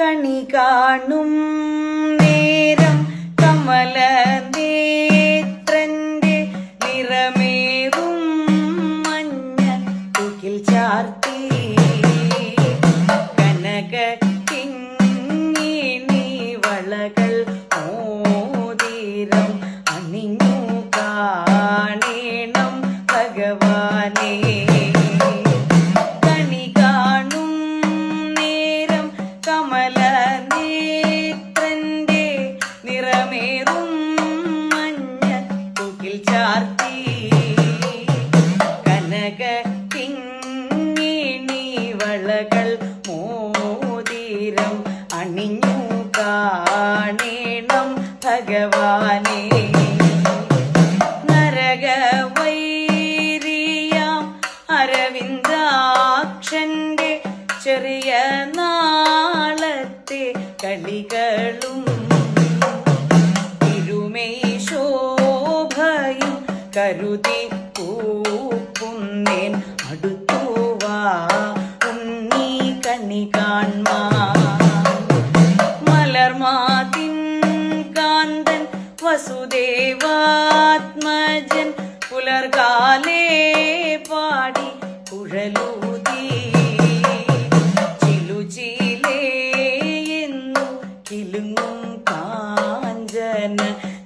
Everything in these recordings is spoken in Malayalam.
കണി കാണും നേരം കമല നേത്രന്റെ നിറമേറും മഞ്ഞ തുകിൽ ചാർത്തി കനക കിങ്ങിണി വളകൾ മോതിരം അണിഞ്ഞു കാണേണം ഭഗവാനേ. കണി കാണും നേരം കമല നേത്രന്റെ നിറമേറും മഞ്ഞ തുകിൽ ചാർത്തി കനക കിങ്ങിണി വളകൾ മോതിരം അണിഞ്ഞു കാണേണം ഭഗവാനേ. നരകവൈരിയാം അരവിന്ദാക്ഷന്റെ ചെറിയ നാളത്തെ കളികളും ഇരുമേയ് ശോഭയും കരുതി പൂക്കുന്നേൻ അടുത്തുവാ ഉണ്ണി കണി കാൺമാൻ. മലർമാതിൻ കാന്തൻ വസുദേവാത്മജൻ പുലർകാലേ പാടി കുഴലൂതി ചിലുചിലേയെന്നു കിലുങ്ങും കാഞ്ചന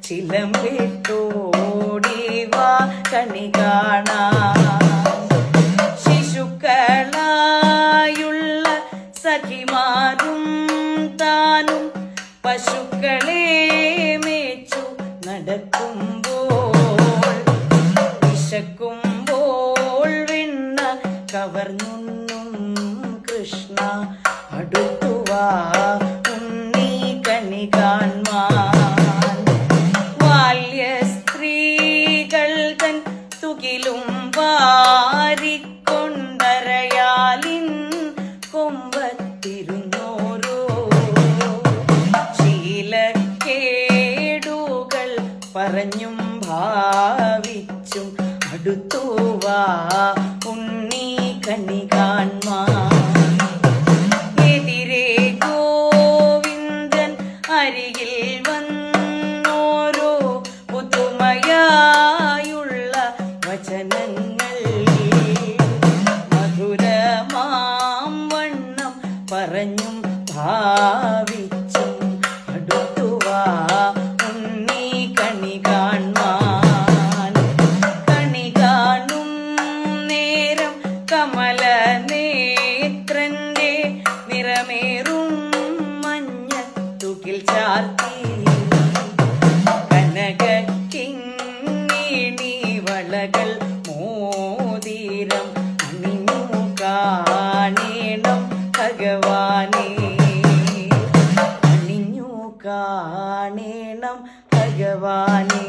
ചിലമ്പിട്ടോടിവാ കണി കാണാൻ. ശിശുക്കളായുള്ള സഖിമാരും താനും പശുക്കളെ മേച്ചു നടക്കുമ്പോൾ വിശക്കുമ്പോൾ വെണ്ണ കവർന്നുണ്ണും കൃഷ്ണ അടുത്തുവാ ഉണ്ണി കണി കാൺമാൻ. ബാല്യ സ്ത്രീകൾ തൻ തുകിലും വാരിക്കൊണ്ടരയാലിൻ കൊമ്പത്തിരുന്നോരോ ശീലക്കേടുകൾ പറഞ്ഞും ഭാവിച്ചും അടുത്തുവാ ഉണ്ണി കണി കാൺമാൻ. എതിരെ ഗോവിന്ദൻ അരികിൽ വന്നോരോ പുതുമയായുള്ള വചനങ്ങൾ മധുരമാം വണ്ണം പറഞ്ഞും ഭാവിച്ചും അടുത്തുവാ ഉണ്ണി കണി കാൺമാൻ. കണി കാണും നേരം കമല നേത്രന്റെ നിറമേറും മഞ്ഞ തുകിൽ ചാർത്തി കനക കിങ്ങിണി വളകൾ മോതിരം അണിഞ്ഞു കാണേണം ഭഗവാനേ. അണിഞ്ഞു കാണേണം ഭഗവാനേ.